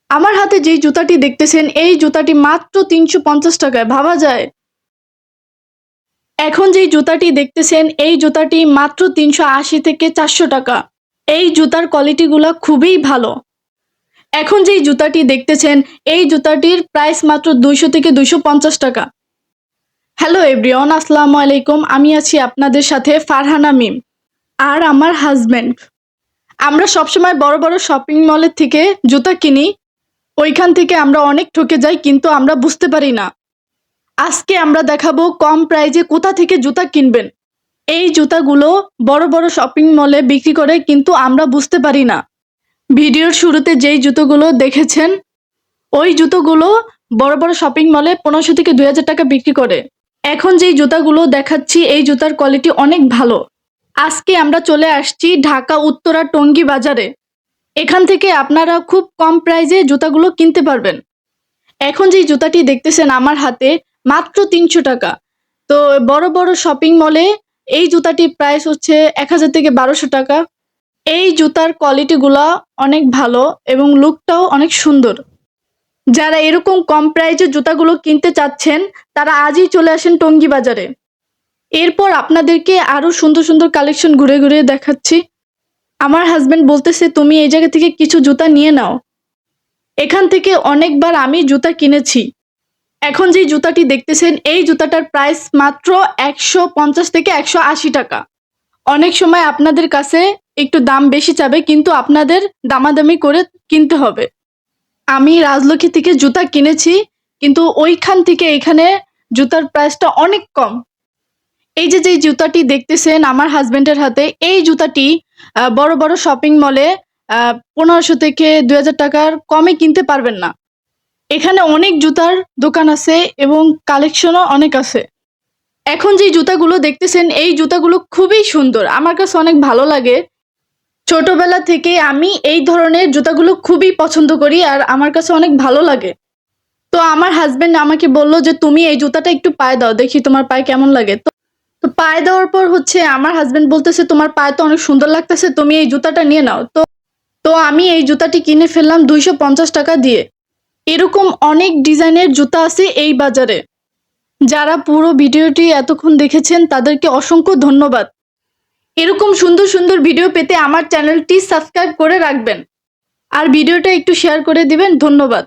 আমার হাতে যেই জুতাটি দেখতেছেন এই জুতাটি মাত্র ৩৫০ টাকায়, ভাবা যায়? এখন যেই জুতাটি দেখতেছেন এই জুতাটি মাত্র ৩৮০ থেকে ৪০০ টাকা। এই জুতার কোয়ালিটিগুলা খুবই ভালো। এখন যেই জুতাটি দেখতেছেন এই জুতাটির প্রাইস মাত্র ২০০ থেকে ২৫০ টাকা। হ্যালো এভরিওয়ান, আসসালামু আলাইকুম। আমি আছি আপনাদের সাথে ফারহানা মিম আর আমার হাজব্যান্ড। আমরা সবসময় বড় বড় শপিং মলের থেকে জুতা কিনি, ওইখান থেকে আমরা অনেক ঠকে যাই, কিন্তু আমরা বুঝতে পারি না। আজকে আমরা দেখাবো কম প্রাইজে কোথা থেকে জুতা কিনবেন। এই জুতাগুলো বড় বড় শপিং মলে বিক্রি করে, কিন্তু আমরা বুঝতে পারি না। ভিডিওর শুরুতে যেই জুতোগুলো দেখেছেন ওই জুতোগুলো বড় বড় শপিং মলে ১৫০০ থেকে ২০০০ টাকা বিক্রি করে। এখন যেই জুতাগুলো দেখাচ্ছি এই জুতার কোয়ালিটি অনেক ভালো। আজকে আমরা চলে আসছি ঢাকা উত্তরা টঙ্গী বাজারে। এখান থেকে আপনারা খুব কম প্রাইজে জুতাগুলো কিনতে পারবেন। এখন যেই জুতাটি দেখতেছেন আমার হাতে মাত্র ৩০০ টাকা। তো বড় বড় শপিং মলে এই জুতাটির প্রাইস হচ্ছে ১০০০ থেকে ১২০০ টাকা। এই জুতার কোয়ালিটিগুলা অনেক ভালো এবং লুকটাও অনেক সুন্দর। যারা এরকম কম প্রাইজে জুতাগুলো কিনতে চাচ্ছেন তারা আজই চলে আসেন টঙ্গী বাজারে। এরপর আপনাদেরকে আরো সুন্দর সুন্দর কালেকশন ঘুরে ঘুরে দেখাচ্ছি। আমার হাজবেন্ড বলতেছে তুমি এই জায়গা থেকে কিছু জুতা নিয়ে নাও। এখান থেকে অনেকবার আমি জুতা কিনেছি। এখন যে জুতাটি দেখতেছেন এই জুতাটার প্রাইস মাত্র ১৫০ থেকে ১৮০ টাকা। অনেক সময় আপনাদের কাছে একটু দাম বেশি চাবে, কিন্তু আপনাদের দামাদামি করে কিনতে হবে। আমি রাজলক্ষ্মী থেকে জুতা কিনেছি, কিন্তু ওইখান থেকে এখানে জুতার প্রাইসটা অনেক কম। এই যে জুতাটি দেখতেছেন আমার হাজবেন্ডের হাতে, এই জুতাটি বড় বড় শপিং মলে ১৫০০ থেকে ২০০০ টাকার কমে কিনতে পারবেন না। এখানে অনেক জুতার দোকান আছে এবং কালেকশনও অনেক আছে। এখন যে জুতাগুলো দেখতেছেন এই জুতাগুলো খুবই সুন্দর, আমার কাছে অনেক ভালো লাগে। ছোটবেলা থেকে আমি এই ধরনের জুতাগুলো খুবই পছন্দ করি আর আমার কাছে অনেক ভালো লাগে। তো আমার হাজবেন্ড আমাকে বলল যে তুমি এই জুতাটা একটু পায়ে দাও, দেখি তোমার পায়ে কেমন লাগে। তো পায়ে দেওয়ার পর হচ্ছে আমার হাজবেন্ড বলতেছে তোমার পায়ে তো অনেক সুন্দর লাগতেছে, তুমি এই জুতাটা নিয়ে নাও। তো আমি এই জুতাটি কিনে ফেললাম ২৫০ টাকা দিয়ে। এরকম অনেক ডিজাইনের জুতা আছে এই বাজারে। যারা পুরো ভিডিওটি এতক্ষণ দেখেছেন তাদেরকে অসংখ্য ধন্যবাদ। এরকম সুন্দর সুন্দর ভিডিও পেতে আমার চ্যানেলটি সাবস্ক্রাইব করে রাখবেন আর ভিডিওটা একটু শেয়ার করে দিবেন। ধন্যবাদ।